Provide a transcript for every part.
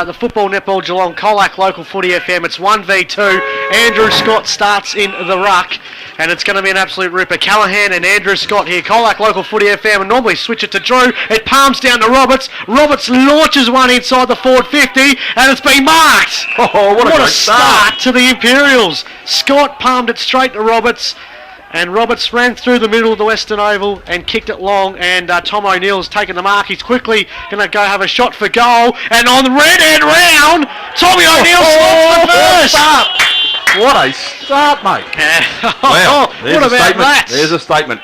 The football netball Geelong Colac local footy FM. It's 1v2. Andrew Scott starts in the ruck, and it's going to be an absolute ripper. Callahan and Andrew Scott here. Colac local footy FM, and normally switch it to Drew. It palms down to Roberts. Roberts launches one inside the forward 50, and it's been marked. Oh, what a start to the Imperials. Scott palmed it straight to Roberts. And Roberts ran through the middle of the Western Oval and kicked it long, and Tom O'Neill's taken the mark. He's quickly going to go have a shot for goal, and on the red end round, Tommy O'Neill slots the first. What a start, mate. Wow, what about that? There's a statement.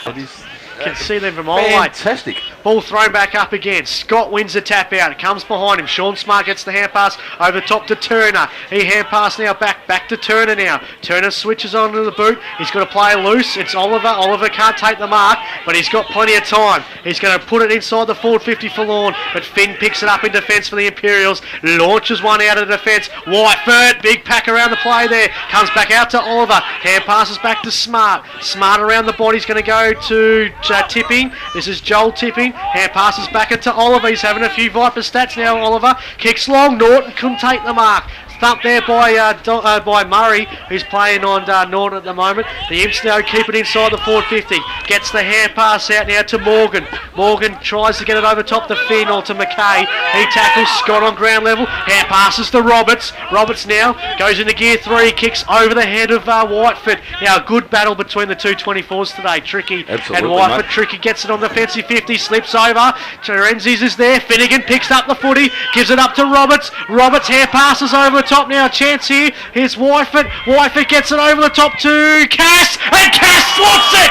You can see them from all the way. Fantastic. Ball thrown back up again. Scott wins the tap out. It comes behind him. Sean Smart gets the hand pass over the top to Turner. He hand pass now back to Turner now. Turner switches onto the boot. He's got to play loose. It's Oliver. Oliver can't take the mark, but he's got plenty of time. He's going to put it inside the forward 50 for Lorne, but Finn picks it up in defence for the Imperials. Launches one out of defence. Whiteford, big pack around the play there. Comes back out to Oliver. Hand passes back to Smart. Smart around the body. He's going to go to Tipping. This is Joel Tipping. Hand passes back into Oliver. He's having a few Viper stats now, Oliver. Kicks long. Norton couldn't take the mark. Thumped there by Murray, who's playing on Norton at the moment. The Imps now keep it inside the forward 50. Gets the hand pass out now to Morgan. Morgan tries to get it over top to Finn or to McKay. He tackles Scott on ground level. Hand passes to Roberts. Roberts now goes into gear 3. Kicks over the head of Whiteford. Now a good battle between the two 24s today. Tricky and Whiteford. Mate. Tricky gets it on the defensive 50. Slips over. Terenzis is there. Finnegan picks up the footy. Gives it up to Roberts. Roberts hand passes over the top now. Chance here. Here's Whiteford. Whiteford gets it over the top to Cass. And Cass slots it!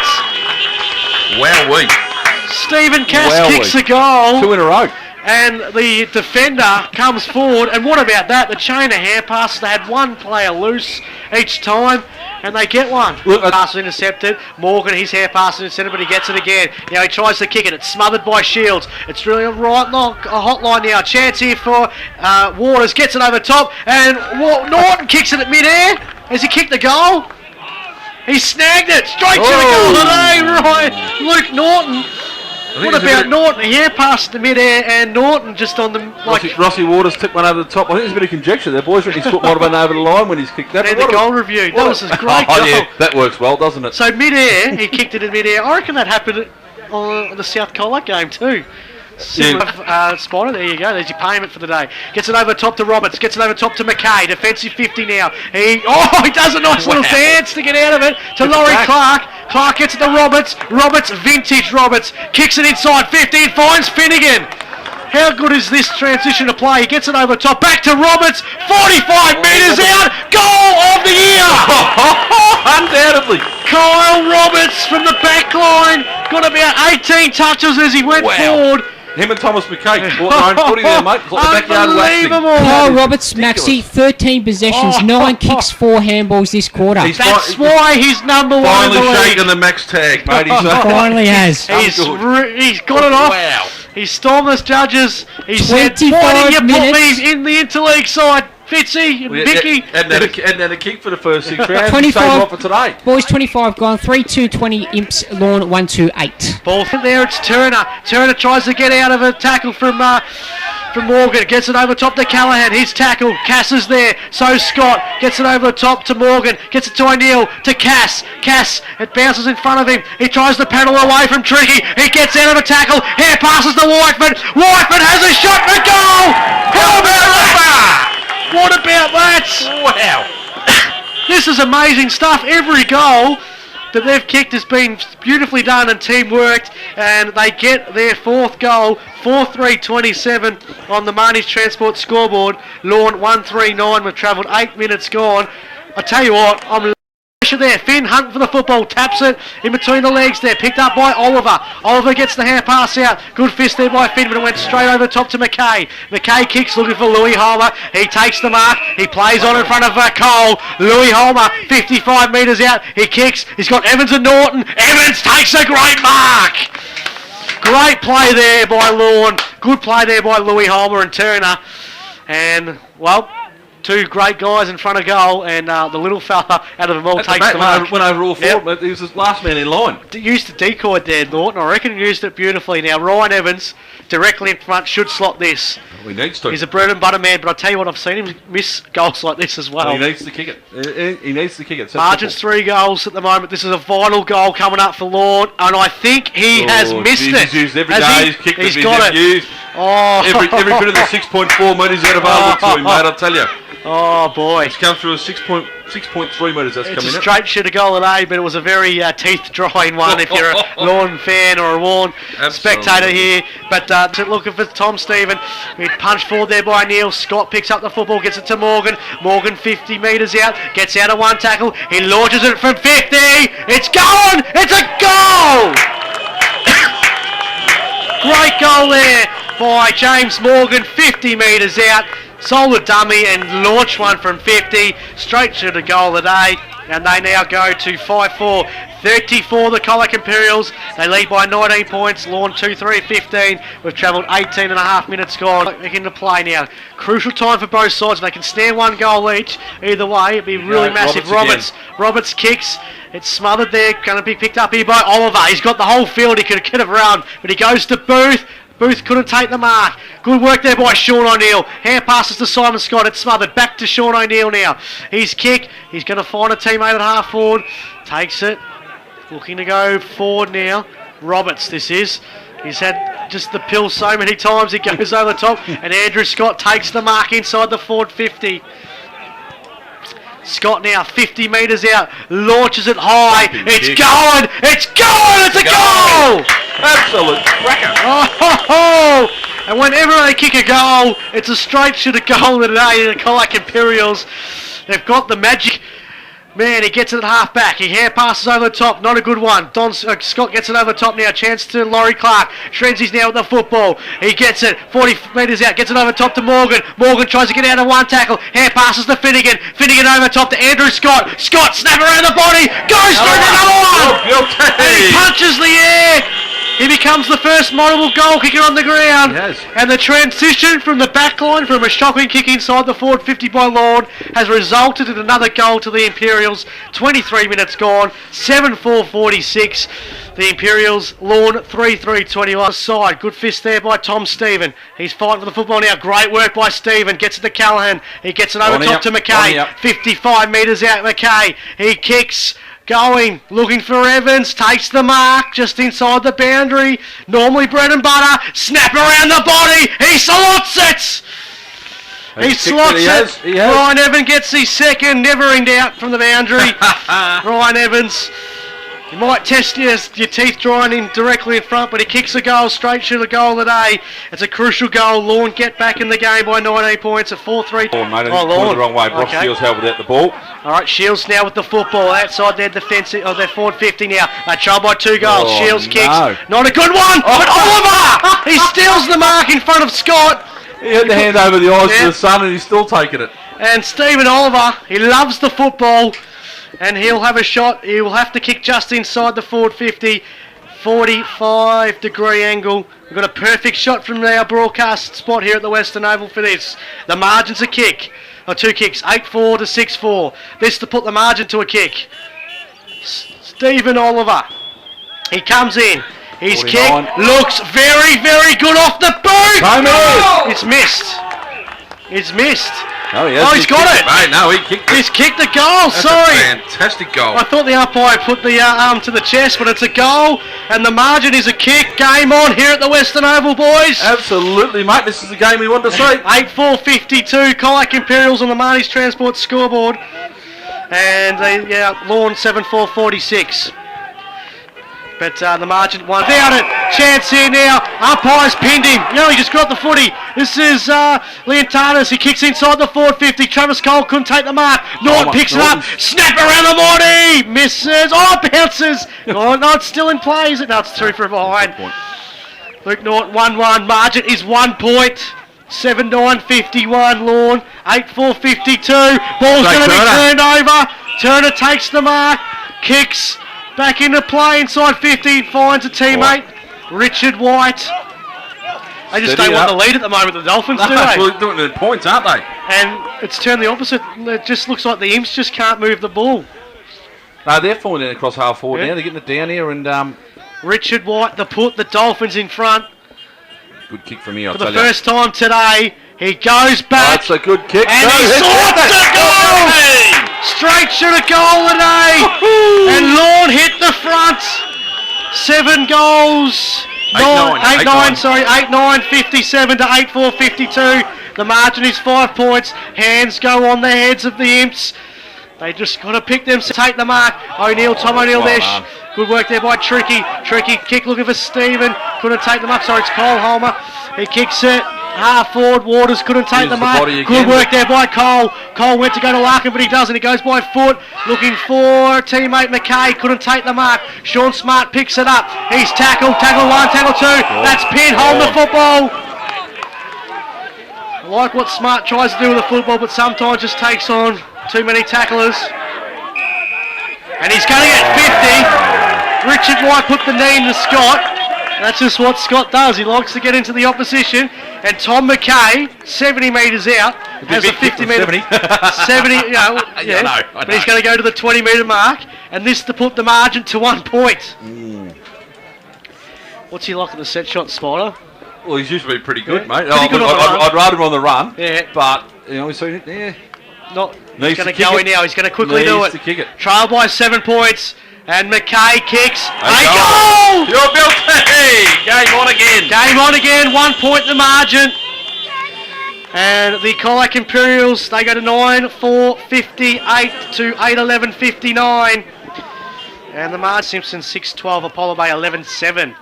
Wowee. Stephen Cass kicks a goal. 2 in a row. And the defender comes forward. And what about that? The chain of hand passes. They had one player loose each time, and they get one. Look, pass intercepted. Morgan, his hand pass intercepted, but he gets it again. Now he tries to kick it. It's smothered by Shields. It's really a hotline now. Chance here for Waters. Gets it over top, and Norton kicks it at mid-air. Has he kicked the goal? He snagged it straight to the goal today, right? Luke Norton. What about Norton? He hand passed the mid-air, and Norton just on the... Rossi Waters took one over the top. I think there's a bit of conjecture there. Boys reckon his foot might have been over the line when he's kicked that. And the goal review. That was a great goal. Yeah, that works well, doesn't it? So mid-air, he kicked it in mid-air. I reckon that happened on the South Colac game too. Spotter, there you go. There's your payment for the day. Gets it over top to Roberts. Gets it over top to McKay. Defensive 50 now. He does a nice little dance to get out of it to Laurie Clark. Clark gets it to Roberts. Roberts, vintage Roberts. Kicks it inside 50 and finds Finnegan. How good is this transition to play? He gets it over top. Back to Roberts. 45 metres out. Goal of the year. Undoubtedly. Kyle Roberts from the back line. Got about 18 touches as he went forward. Him and Thomas McKay bought their own footy there, mate. It's like the backyard waxing. Kyle Roberts, Maxi, 13 possessions, 9 kicks, 4 handballs this quarter. That's why he's number one. Finally shaking the Max tag, mate. He finally has. He's got it off. Wow. He's stormed the judges. He said, 25 why didn't you put minutes. me in the interleague side? Fitzy and Vicky. And then a kick for the first 6 rounds. 25 for today. Boys 25 gone. 3-2-20 Imps. Lorne 1-2-8. Ball there. It's Turner. Turner tries to get out of a tackle from Morgan. Gets it over top to Callahan. His tackle. Cass is there. So Scott gets it over the top to Morgan. Gets it to O'Neill. To Cass. Cass. It bounces in front of him. He tries to paddle away from Tricky. He gets out of a tackle. Here passes to Whiteford. Whiteford has a shot for goal. How about that? What about that? Wow. This is amazing stuff. Every goal that they've kicked has been beautifully done and team worked, and they get their 4th goal. 4-3-27 on the Marnie's Transport scoreboard. Lorne 1-3-9. We've travelled 8 minutes gone. I tell you what, I'm there. Finn hunting for the football, taps it in between the legs there, picked up by Oliver. Oliver gets the hand pass out. Good fist there by Finn, but it went straight over the top to McKay. McKay kicks, looking for Louis Holmer. He takes the mark. He plays on in front of Cole. Louis Holmer, 55 metres out. He kicks. He's got Evans and Norton. Evans takes a great mark. Great play there by Lorne. Good play there by Louis Holmer and Turner. And, well, two great guys in front of goal, and the little fella out of them all takes the mark. Went over all four, but he was the last man in line. Used the decoy there, Lorne. I reckon he used it beautifully. Now, Ryan Evans, directly in front, should slot this. He needs to. He's a bread and butter man, but I tell you what, I've seen him miss goals like this as well. He needs to kick it. He needs to kick it. Margin's 3 goals at the moment. This is a vital goal coming up for Lorne, and I think he has missed it. He's used every day. He's kicked it. He's got it. Used. Oh. Every bit of the 6.4 metres out available to him, mate, I'll tell you. Oh, boy. It's come through a 6.3 metres that's come in. It's a straight shooter goal today, but it was a very teeth-drying one if you're a Lorne fan or a Lorne spectator here. But looking for Tom Stephen. He punched forward there by Neil. Scott picks up the football, gets it to Morgan. Morgan 50 metres out, gets out of one tackle. He launches it from 50. It's going! It's a goal! Great goal there by James Morgan, 50 metres out. Sold a dummy and launched one from 50, straight to the goal of the day, and they now go to 5-4. 34 the Colac Imperials, they lead by 19 points, Lorne 2-3-15, we've travelled 18 and a half minutes gone. Back into play now, crucial time for both sides, if they can snare one goal each, either way, it'd be really massive. Roberts kicks, it's smothered there, going to be picked up here by Oliver, he's got the whole field, he could get it around, but he goes to Booth. Booth couldn't take the mark. Good work there by Sean O'Neill. Hand passes to Simon Scott. It's smothered. Back to Sean O'Neill now. His kick. He's going to find a teammate at half forward. Takes it. Looking to go forward now. Roberts, this is. He's had just the pill so many times. He goes over the top. And Andrew Scott takes the mark inside the forward 50. Scott now 50 metres out, launches it high, it's going, it's a goal! Absolute cracker. Oh, and whenever they kick a goal, it's a straight shooter goal today, the Colac Imperials. They've got the magic. Man, he gets it at half back. He hand passes over the top. Not a good one. Scott gets it over the top now. Chance to Laurie Clark. Shrenzy's now with the football. He gets it 40 metres out. Gets it over the top to Morgan. Morgan tries to get out of one tackle. Hand passes to Finnegan. Finnegan over the top to Andrew Scott. Scott snap around the body. Goes through another one. And he punches the air. He becomes the first multiple goal kicker on the ground. Yes. And the transition from the back line from a shocking kick inside the forward 50 by Lorne has resulted in another goal to the Imperials. 23 minutes gone, 7-4-46. The Imperials, Lorne 3-3-21. Side, good fist there by Tom Stephen. He's fighting for the football now. Great work by Stephen. Gets it to Callahan. He gets it over top to McKay. 55 metres out, McKay. He kicks. Going, looking for Evans, takes the mark, just inside the boundary, normally bread and butter, snap around the body, he slots it! He slots it, Ryan Evans gets his second, never in doubt from the boundary. Ryan Evans, you might test your teeth drying in directly in front, but he kicks a goal, straight to the goal of the day. It's a crucial goal. Lorne get back in the game by 19 points at 4-3. Lorne, mate, Lorne the wrong way. Brock Shields held without the ball. All right, Shields now with the football outside their defensive, their forward 50 now. They trail by 2 goals. Shields kicks, not a good one, but Oliver! He steals the mark in front of Scott. He had the hand over the eyes to the sun, and he's still taking it. And Stephen Oliver, he loves the football. And he'll have a shot. He will have to kick just inside the forward 50. 45-degree angle. We've got a perfect shot from our broadcast spot here at the Western Oval for this. The margin's a kick. Or 2 kicks. 8-4 to 6-4. This to put the margin to a kick. Stephen Oliver. He comes in. His 49. Kick looks very, very good off the boot. It's missed. It's missed. Oh, he's got it. Mate, no, he kicked it. He's kicked the goal. That's Sorry. A fantastic goal. I thought the umpire put the arm to the chest, but it's a goal, and the margin is a kick. Game on here at the Western Oval, boys. Absolutely, mate. This is the game we want to see. 8-4-52. Colac Imperials on the Marnie's Transport scoreboard, and Lorne 7-4-46. But the margin won. Down it. Chance here now. Umpire's pinned him. He just got the footy. This is Leontanis. He kicks inside the forward 50. Travis Cole couldn't take the mark. Norton picks it up. Snap around the body. Misses. Bounces. No, it's still in play. Is it? No, it's 2 for behind. Luke Norton 1-1. Margin is 1 point. 7-9-51. Lorne 8-4-52. Ball's going to be turned over. Turner takes the mark. Kicks. Back into play inside 50, finds a teammate. Richard White. They just don't want the lead at the moment, the Dolphins, do they? Well, they're doing the points, aren't they? And it's turned the opposite. It just looks like the Imps just can't move the ball. No, they're falling down across half forward now. They're getting it down here, and Richard White, the Dolphins in front. good kick from here, For the first time today, he goes back. That's a good kick. And he sorts a goal! Straight shoot a goal today. And Lorne hit the front. 7 goals. 8-9, 57 to 8-4, 52. The margin is 5 points. Hands go on the heads of the Imps. They just got to pick them to take the mark. Tom O'Neill there. Good work there by Tricky. Tricky kick looking for Stephen. Couldn't take the mark. Sorry, it's Cole Homer. He kicks it. Half forward. Waters couldn't take the mark. Good work there by Cole. Cole went to go to Larkin, but he doesn't. He goes by foot. Looking for teammate McKay. Couldn't take the mark. Sean Smart picks it up. He's tackled. Tackle 1, tackle 2. That's Penn holding the football. I like what Smart tries to do with the football, but sometimes just takes on too many tacklers. And he's going to get 50. Richard White put the knee into Scott. That's just what Scott does. He likes to get into the opposition. And Tom McKay, 70 metres out, has a 50 metre. 70, you know, yeah. But he's going to go to the 20 metre mark. And this to put the margin to 1 point. What's he like at the set shot, Spider? Well, he's usually pretty good, mate. Pretty good I'd rather him on the run. Yeah. But, you know, he's seen it. Yeah. He's going to go in now. He's going to quickly do it. To kick it. Trail by 7 points. And McKay kicks. A goal! You're built. Game on again. Game on again. 1 point the margin. And the Colac Imperials, they go to 9-4, 58 to 8-11, 59. And the Marge Simpson 6-12, Apollo Bay 11-7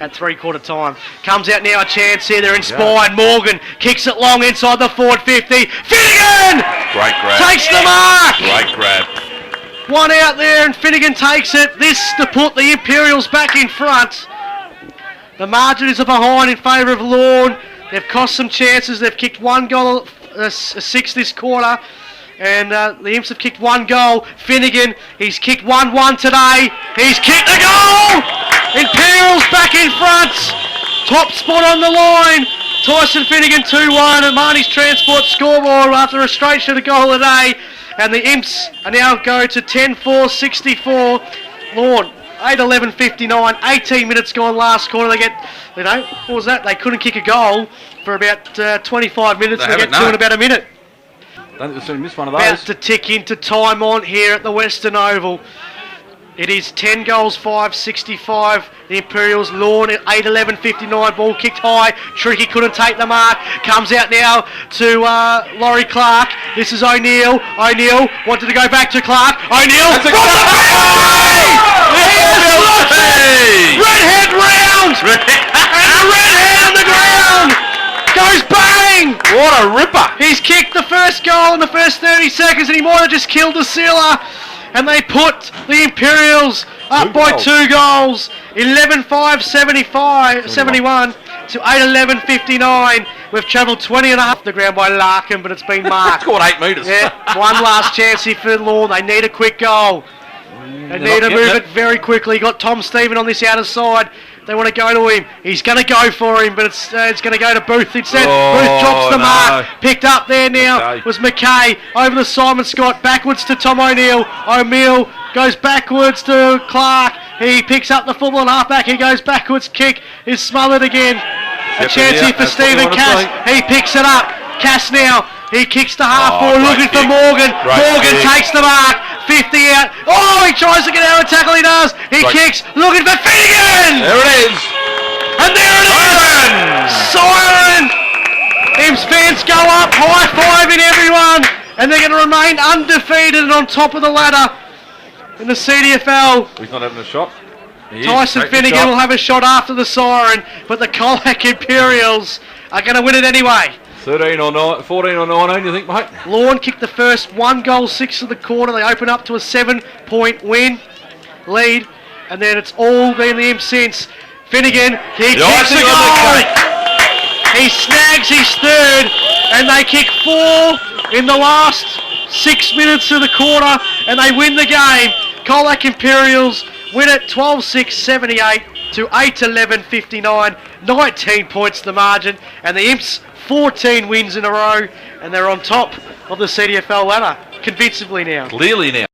at 3/4 time. Comes out now, a chance here. They're inspired. Morgan kicks it long inside the forward 50. Finnegan! Great grab. Takes the mark! Great grab. One out there and Finnegan takes it. This to put the Imperials back in front. The margin is behind in favour of Lorne. They've cost some chances. They've kicked 1 goal, 6 this quarter. And the Imps have kicked 1 goal. Finnegan, he's kicked 1-1 today. He's kicked a goal! Imperials back in front. Top spot on the line. Tyson Finnegan 2-1 and Marnie's Transport scoreboard after a straight shot of goal today. And the Imps are now go to 10-4, 64. Lorne, 8-11, 59. 18 minutes gone last quarter. They get, what was that? They couldn't kick a goal for about 25 minutes. They get 2 in about a minute. Don't think we've seen miss one of those. About to tick into time on here at the Western Oval. It is 10 goals, 5-65. The Imperials, Lorne at 8-11, 59. Ball kicked high. Tricky couldn't take the mark. Comes out now to Laurie Clark. This is O'Neill. O'Neill wanted to go back to Clark. O'Neill from the red head round. And the red head on the ground. Goes bang! What a ripper! He's kicked the first goal in the first 30 seconds and he might have just killed the sealer. And they put the Imperials up by 2 goals. 11-5, 71 to 8-11, 59. We've travelled 20 and a half the ground by Larkin, but it's been marked. Scored 8 metres. Yeah, one last chance here for Lorne. They need a quick goal. They need to move it very quickly. Got Tom Stephen on this outer side. They want to go to him. He's going to go for him, but it's going to go to Booth instead. Booth drops the mark. Picked up there now was McKay. Over to Simon Scott. Backwards to Tom O'Neill. O'Neill goes backwards to Clark. He picks up the football and halfback. He goes backwards. Kick is smothered again. A chance here for Stephen Cass. He picks it up. Cass now. He kicks to half forward looking for Morgan. Morgan takes the mark. 50 out. Oh, he tries to get out of the tackle. He does. He kicks looking for Finnegan. There it is. And there it is. Siren. Imps fans go up. High-fiving everyone. And they're going to remain undefeated and on top of the ladder in the CDFL. He's not having a shot. Tyson Finnegan will have a shot after the siren, but the Colac Imperials are going to win it anyway. 13 or 9, 14 or 19, you think, mate? Lorne kicked the first 1 goal, 6 of the quarter. They open up to a 7-point lead, and then it's all been the Imps since. Finnegan, he kicks a goal. He snags his third, and they kick 4 in the last 6 minutes of the quarter, and they win the game. Colac Imperials win it 12-6, 78 to 8-11-59, 19 points the margin, and the Imps 14 wins in a row, and they're on top of the CDFL ladder convincingly now. Clearly now.